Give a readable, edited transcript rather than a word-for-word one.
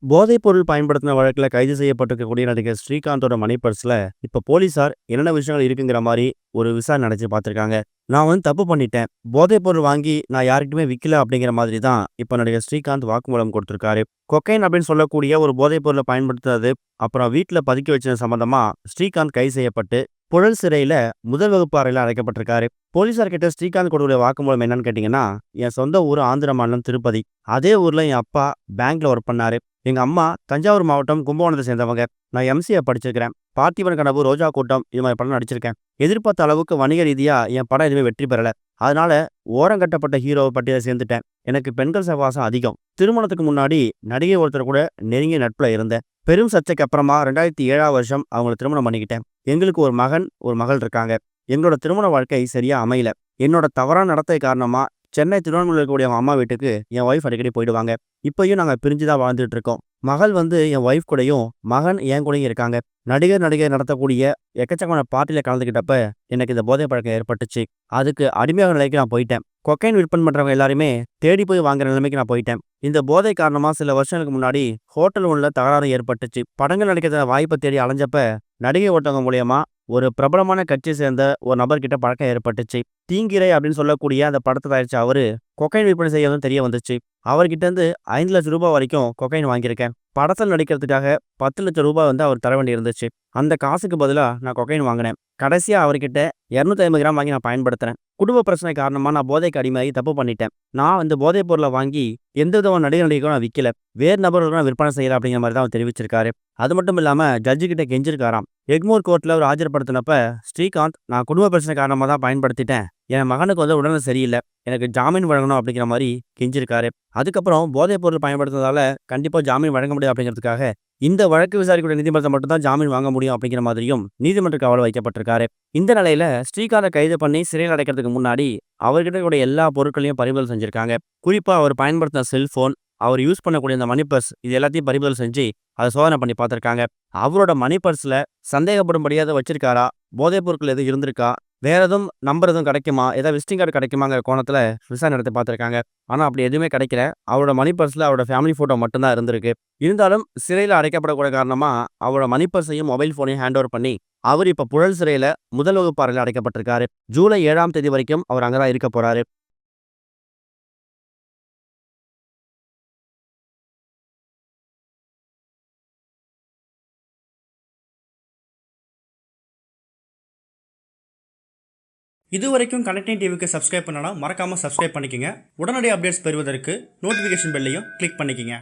போதைப் பொருள் பயன்படுத்தின வழக்குல கைது செய்யப்பட்டிருக்கக்கூடிய நடிகர் ஸ்ரீகாந்தோட மணி பர்ஸ்ல இப்ப போலீசார் என்னென்ன விஷயங்கள் இருக்குங்கிற மாதிரி ஒரு விசாரணை நடத்தி பார்த்திருக்காங்க. நான் தப்பு பண்ணிட்டேன். போதைப் பொருள் வாங்கி நான் யார்கிட்டயுமே விக்கல அப்படிங்கிற மாதிரி தான் இப்ப நடிகர் ஸ்ரீகாந்த் வாக்குமூலம் கொடுத்திருக்காரு. கொக்கைன் அப்படின்னு சொல்லக்கூடிய ஒரு போதைப் பொருளை பயன்படுத்துறது, அப்புறம் வீட்டுல பதுக்கி வச்சது சம்பந்தமா ஸ்ரீகாந்த் கைது செய்யப்பட்டு புழல் சிறையில முதல் வகுப்பு அறையில அடைக்கப்பட்டிருக்காரு. போலீசார் கிட்ட ஸ்ரீகாந்த் கொடுத்த வாக்குமூலம் என்னன்னு கேட்டீங்கன்னா, என் சொந்த ஊர் ஆந்திர மாநிலம் திருப்பதி. அதே ஊர்ல என் அப்பா பேங்க்ல ஒர்க் பண்ணாரு. எங்க அம்மா தஞ்சாவூர் மாவட்டம் கும்பகோணத்தை சேர்ந்தவங்க. நான் எம்சிஏ படிச்சிருக்கிறேன். பார்த்திபன் கனவு, ரோஜா கூட்டம் இது மாதிரி படம் நடிச்சிருக்கேன். எதிர்பார்த்த அளவுக்கு வணிக ரீதியா என் படம் எதுவுமே வெற்றி பெறல. அதனால ஓரங்கட்டப்பட்ட ஹீரோ பட்டியலை சேர்ந்துட்டேன். எனக்கு பெண்கள் சகவாசம் அதிகம். திருமணத்துக்கு முன்னாடி நடிகை ஒருத்தர் கூட நெருங்கிய நட்புல இருந்தேன். பெரும் சர்ச்சைக்கு அப்புறமா 2007ஆம் வருஷம் அவங்களை திருமணம் பண்ணிக்கிட்டேன். எங்களுக்கு ஒரு மகன், ஒரு மகள் இருக்காங்க. எங்களோட திருமண வாழ்க்கை சரியா அமையல. என்னோட தவறான நடத்தை காரணமா சென்னை திருவண்ணாமலை இருக்கக்கூடிய அவங்க அம்மா வீட்டுக்கு என் ஒய்ஃப் அடிக்கடி போயிடுவாங்க. இப்பயும் நாங்க பிரிஞ்சுதான் வாழ்ந்துட்டு இருக்கோம். மகள் என் ஒய்ஃப் கூடயும், மகன் என் கூடயும் இருக்காங்க. நடிகர் நடத்தக்கூடிய எக்கச்சக்கமான பார்ட்டியில கலந்துக்கிட்டப்ப எனக்கு இந்த போதை பழக்கம் ஏற்பட்டுச்சு. அதுக்கு அடிமையாக நிலைக்கு நான் போயிட்டேன். கொக்கைன் விற்பனை பண்றவங்க எல்லாருமே தேடி போய் வாங்குற நிலைமைக்கு நான் போயிட்டேன். இந்த போதை காரணமா சில வருஷங்களுக்கு முன்னாடி ஹோட்டல் ஒன்றுல தகராறு ஏற்பட்டுச்சு. படங்கள் நடிக்கிற வாய்ப்பை தேடி அலைஞ்சப்ப நடிகை ஒருத்தவங்க மூலியமா ஒரு பிரபலமான கட்சியை சேர்ந்த ஒரு நபர்கிட்ட பழக்கம் ஏற்பட்டுச்சு. தீங்கிரை அப்படின்னு சொல்லக்கூடிய அந்த படத்தை தயாரிச்ச அவரு கொக்கைன் விற்பனை செய்ய தெரிய வந்துச்சு. அவர்கிட்ட இருந்து 5 லட்சம் ரூபாய் வரைக்கும் கொக்கைன் வாங்கியிருக்கேன். படத்தில் நடிக்கிறதுக்காக 10 லட்சம் ரூபாய் அவர் தர வேண்டி இருந்துச்சு. அந்த காசுக்கு பதிலா நான் கொக்கைன் வாங்கினேன். கடைசியா அவர்கிட்ட 250 கிராம் வாங்கி நான் பயன்படுத்துறேன். குடும்ப பிரச்சனை காரணமா நான் போதைக்கு அடிமையாகி தப்பு பண்ணிட்டேன். நான் இந்த போதைப் பொருளை வாங்கி எந்த விதமான நடிகர்களுக்கும் நான் விற்கல. வேறு நபர்களுக்கு நான் விற்பனை செய்யல அப்படிங்கிற மாதிரி தான் அவர் தெரிவிச்சிருக்காரு. அது மட்டும் இல்லாம ஜட்ஜு கிட்ட கெஞ்சிருக்காராம். எக்மோர் கோர்ட்ல அவர் ஆஜர்படுத்தினப்ப ஸ்ரீகாந்த், நான் குடும்ப பிரச்சனை காரணமா தான் பயன்படுத்திட்டேன். என் மகனுக்கு உடல்நிலை சரியில்லை. எனக்கு ஜாமீன் வழங்கணும் அப்படிங்கிற மாதிரி கெஞ்சிருக்காரு. அதுக்கப்புறம் போதைப் பொருள் பயன்படுத்துறதால கண்டிப்பா ஜாமீன் வழங்க முடியாது அப்படிங்கிறதுக்காக இந்த வழக்கு விசாரிக்கூடிய நீதிமன்றம் மட்டும்தான் ஜாமீன் வாங்க முடியும் அப்படிங்கிற மாதிரியும் நீதிமன்ற காவல் வைக்கப்பட்டிருக்காரு. இந்த நிலையில ஸ்ரீகாந்தை கைது பண்ணி சிறையில் அடைக்கிறதுக்கு முன்னாடி அவர்கிட்ட கூட எல்லா பொருட்களையும் பறிமுதல் செஞ்சிருக்காங்க. குறிப்பா அவர் பயன்படுத்தின செல்போன், அவர் யூஸ் பண்ணக்கூடிய அந்த மணி பர்ஸ் இது எல்லாத்தையும் பறிமுதல் செஞ்சு அதை சோதனை பண்ணி பார்த்திருக்காங்க. அவரோட மணி பர்ஸ்ல சந்தேகப்படும்படியாத வச்சிருக்காரா, போதைப் பொருட்கள் எதுவும் இருந்திருக்கா, வேற எதுவும் நம்பர் எதுவும் கிடைக்குமா, ஏதாவது விசிட்டிங் கார்டு கிடைக்குமாங்கிற கோணத்துல விசாரணை நடத்தி பார்த்திருக்காங்க. ஆனா அப்படி எதுவுமே கிடைக்கல. அவரோட மணி பர்ஸ்ல அவரோட ஃபேமிலி போட்டோ மட்டும்தான் இருந்திருக்கு. இருந்தாலும் சிறையில் அடைக்கப்படக்கூடிய காரணமா அவரோட மணி பர்ஸையும் மொபைல் போனையும் ஹேண்ட் ஓவர் பண்ணி அவர் இப்ப புழல் சிறையில முதல் வகுப்பு அறையில் அடைக்கப்பட்டிருக்காரு. ஜூலை 7ஆம் தேதி வரைக்கும் அவர் அங்கதான் இருக்க போறாரு. இதுவரைக்கும் கனெக்டிங் டிவிக்கு சப்ஸ்கிரைப் பண்ணனா மறக்காம சப்ஸ்கிரைப் பண்ணிக்கங்க. உடனடி அப்டேட்ஸ் பெறுவதற்கு நோட்டிஃபிகேஷன் பெல்லையும் கிளிக் பண்ணிக்கங்க.